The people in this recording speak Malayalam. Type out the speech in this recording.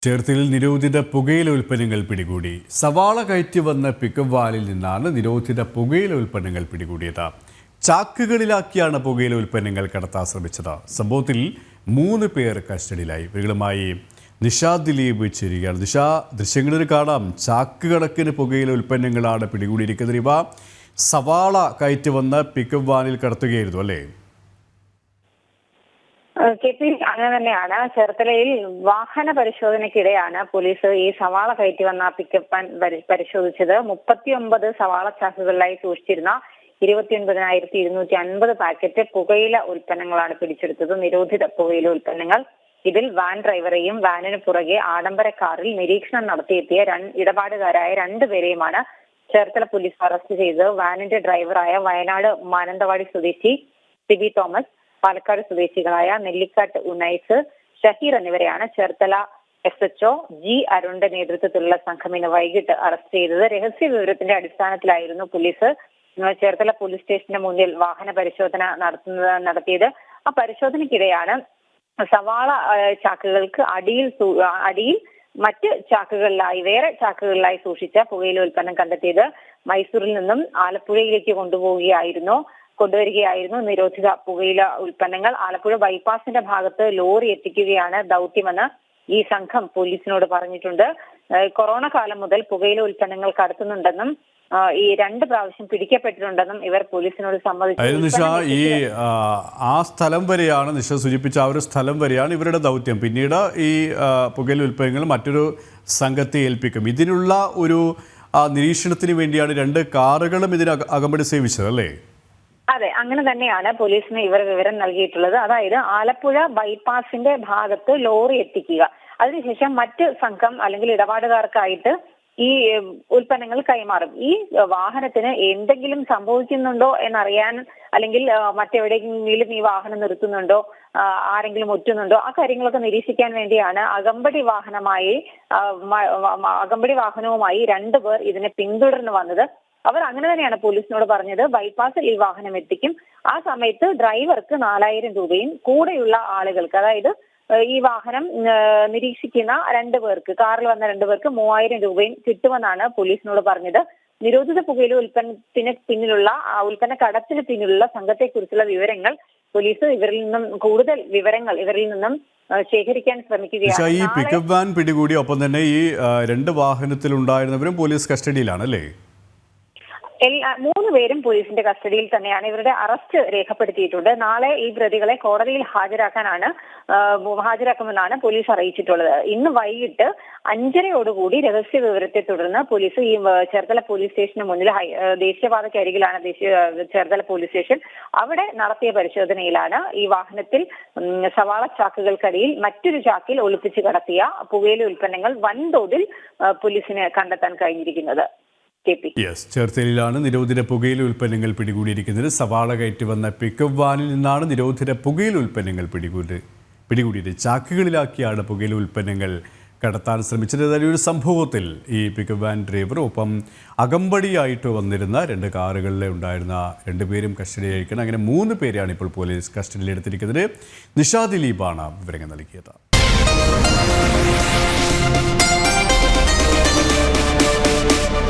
ചേർത്തലയിൽ നിരോധിത പുകയില ഉൽപ്പന്നങ്ങൾ പിടികൂടി. സവാള കയറ്റി വന്ന പിക്കപ്പ് വാനിൽ നിന്നാണ് നിരോധിത പുകയില ഉൽപ്പന്നങ്ങൾ പിടികൂടിയത്. ചാക്കുകളിലാക്കിയാണ് പുകയില ഉൽപ്പന്നങ്ങൾ കടത്താൻ ശ്രമിച്ചത്. സംഭവത്തിൽ 3 പേർ കസ്റ്റഡിയിലായി. ഇവരുമായി നിഷ ദിലീപ് ചേരുകയാണ്. നിഷ, ദൃശ്യങ്ങളിൽ കാണാം ചാക്ക് കണക്കിന് പുകയില ഉൽപ്പന്നങ്ങളാണ് പിടികൂടിയിരിക്കുന്നത്. ഇവ സവാള കയറ്റി വന്ന് പിക്കപ്പ് വാനിൽ കടത്തുകയായിരുന്നു അല്ലേ? അങ്ങനെ തന്നെയാണ്. ചേർത്തലയിൽ വാഹന പരിശോധനയ്ക്കിടെയാണ് പോലീസ് ഈ സവാള കയറ്റി വന്ന പിക്കപ്പ് വാൻ പരിശോധിച്ചത്. 39 സവാള ചാക്കുകളിലായി സൂക്ഷിച്ചിരുന്ന 29,250 പാക്കറ്റ് പുകയില ഉൽപ്പന്നങ്ങളാണ് പിടിച്ചെടുത്തത്. നിരോധിത പുകയില ഉൽപ്പന്നങ്ങൾ. ഇതിൽ വാൻ ഡ്രൈവറെയും വാനിന് പുറകെ ആഡംബര കാറിൽ നിരീക്ഷണം നടത്തിയെത്തിയ ഇടപാടുകാരായ 2 പേരെയുമാണ് ചേർത്തല പോലീസ് അറസ്റ്റ് ചെയ്തത്. വാനിന്റെ ഡ്രൈവറായ വയനാട് മാനന്തവാടി സ്വദേശി സിബി തോമസ്, പാലക്കാട് സ്വദേശികളായ നെല്ലിക്കാട്ട് ഉനൈസ്, ഷഹീർ എന്നിവരെയാണ് ചേർത്തല SHO G അരുണിന്റെ നേതൃത്വത്തിലുള്ള സംഘം ഇന്ന് വൈകിട്ട് അറസ്റ്റ് ചെയ്തത്. രഹസ്യ വിവരത്തിന്റെ അടിസ്ഥാനത്തിലായിരുന്നു പോലീസ് ചേർത്തല പോലീസ് സ്റ്റേഷന് മുന്നിൽ വാഹന പരിശോധന നടത്തിയത്. ആ പരിശോധനയ്ക്കിടെയാണ് സവാള ചാക്കുകൾക്ക് അടിയിൽ മറ്റ് ചാക്കുകളിലായി വേറെ ചാക്കുകളിലായി സൂക്ഷിച്ച പുകയില ഉൽപ്പന്നം കണ്ടെത്തിയത്. മൈസൂരിൽ നിന്നും ആലപ്പുഴയിലേക്ക് കൊണ്ടുവരികയായിരുന്നു നിരോധിത പുകയില ഉൽപ്പന്നങ്ങൾ. ആലപ്പുഴ ബൈപ്പാസിന്റെ ഭാഗത്ത് ലോറി എത്തിക്കുകയാണ് ദൗത്യമെന്ന് ഈ സംഘം പോലീസിനോട് പറഞ്ഞിട്ടുണ്ട്. കൊറോണ കാലം മുതൽ പുകയില ഉൽപ്പന്നങ്ങൾ കടത്തുന്നുണ്ടെന്നും ഈ 2 പ്രാവശ്യം പിടിക്കപ്പെട്ടിട്ടുണ്ടെന്നും ഇവർ പോലീസിനോട് സമ്മതിച്ചു. ഈ ആ സ്ഥലം വരെയാണ് നിഷ സൂചിപ്പിച്ച ആ ഒരു സ്ഥലം വരെയാണ് ഇവരുടെ ദൗത്യം. പിന്നീട് ഈ പുകയില ഉൽപ്പന്നങ്ങൾ മറ്റൊരു സംഘത്തെ ഏൽപ്പിക്കും. ഇതിനുള്ള ഒരു നിരീക്ഷണത്തിന് വേണ്ടിയാണ് 2 കാറുകളും ഇതിന് അകമ്പടി സേവിച്ചത് അല്ലേ? അതെ, അങ്ങനെ തന്നെയാണ് പോലീസിന് ഇവർ വിവരം നൽകിയിട്ടുള്ളത്. അതായത് ആലപ്പുഴ ബൈപ്പാസിന്റെ ഭാഗത്ത് ലോറി എത്തിക്കുക, അതിനുശേഷം മറ്റ് സംഘം അല്ലെങ്കിൽ ഇടപാടുകാർക്കായിട്ട് ഈ ഉൽപ്പന്നങ്ങൾ കൈമാറും. ഈ വാഹനത്തിന് എന്തെങ്കിലും സംഭവിക്കുന്നുണ്ടോ എന്നറിയാൻ, അല്ലെങ്കിൽ മറ്റെവിടെയെങ്കിലും ഈ വാഹനം നിർത്തുന്നുണ്ടോ, ആരെങ്കിലും ഒറ്റുന്നുണ്ടോ, ആ കാര്യങ്ങളൊക്കെ നിരീക്ഷിക്കാൻ വേണ്ടിയാണ് അകമ്പടി വാഹനവുമായി 2 പേർ ഇതിനെ പിന്തുടർന്ന് വന്നത്. അവർ അങ്ങനെ തന്നെയാണ് പോലീസിനോട് പറഞ്ഞത്. ബൈപ്പാസിൽ ഈ വാഹനം എത്തിക്കും. ആ സമയത്ത് ഡ്രൈവർക്ക് 4,000 രൂപയും കൂടെയുള്ള ആളുകൾക്ക്, അതായത് ഈ വാഹനം നിരീക്ഷിക്കുന്ന 2 പേർക്ക്, കാറിൽ വന്ന 2 പേർക്ക് 3,000 രൂപയും കിട്ടുമെന്നാണ് പോലീസിനോട് പറഞ്ഞത്. നിരോധിത പുകയില ഉൽപ്പന്ന കടത്തിന് പിന്നിലുള്ള സംഘത്തെക്കുറിച്ചുള്ള വിവരങ്ങൾ പോലീസ് കൂടുതൽ വിവരങ്ങൾ ഇവരിൽ നിന്നും ശേഖരിക്കാൻ ശ്രമിക്കുകയാണ്. ഈ പിക്കപ്പ് വാൻ പിടികൂടി, ഒപ്പം തന്നെ ഈ 2 വാഹനത്തിൽ ഉണ്ടായിരുന്നവരും പോലീസ് കസ്റ്റഡിയിലാണ് അല്ലേ? 3 പേരും പോലീസിന്റെ കസ്റ്റഡിയിൽ തന്നെയാണ്. ഇവരുടെ അറസ്റ്റ് രേഖപ്പെടുത്തിയിട്ടുണ്ട്. നാളെ ഈ പ്രതികളെ കോടതിയിൽ ഹാജരാക്കുമെന്നാണ് പോലീസ് അറിയിച്ചിട്ടുള്ളത്. ഇന്ന് വൈകിട്ട് 5:30 രഹസ്യ വിവരത്തെ തുടർന്ന് പോലീസ് ഈ ചേർത്തല പോലീസ് സ്റ്റേഷന് മുന്നിൽ, ദേശീയപാതയ്ക്ക് അരികിലാണ് ചേർത്തല പോലീസ് സ്റ്റേഷൻ, അവിടെ നടത്തിയ പരിശോധനയിലാണ് ഈ വാഹനത്തിൽ സവാള ചാക്കുകൾക്കടിയിൽ മറ്റൊരു ചാക്കിൽ ഒളിപ്പിച്ച് കടത്തിയ പുകയില ഉൽപ്പന്നങ്ങൾ വൻതോതിൽ പോലീസിന് കണ്ടെത്താൻ കഴിഞ്ഞിരിക്കുന്നത്. ചേർത്തലയിലാണ് നിരോധിത പുകയില ഉൽപ്പന്നങ്ങൾ പിടികൂടിയിരിക്കുന്നത്. സവാള കയറ്റി വന്ന പിക്കപ്പ് വാനിൽ നിന്നാണ് നിരോധിത പുകയില ഉൽപ്പന്നങ്ങൾ പിടികൂടിയത്. ചാക്കുകളിലാക്കിയാണ് പുകയില ഉൽപ്പന്നങ്ങൾ കടത്താൻ ശ്രമിച്ചത്. ഏതായാലും ഒരു സംഭവത്തിൽ ഈ പിക്കപ്പ് വാൻ ഡ്രൈവർ, ഒപ്പം അകമ്പടിയായിട്ട് വന്നിരുന്ന 2 കാറുകളിൽ ഉണ്ടായിരുന്ന 2 പേരും കസ്റ്റഡിയിലായിരിക്കണം. അങ്ങനെ 3 പേരെയാണ് ഇപ്പോൾ പോലീസ് കസ്റ്റഡിയിലെടുത്തിരിക്കുന്നത്. നിഷ ദിലീപാണ് വിവരങ്ങൾ നൽകിയത്.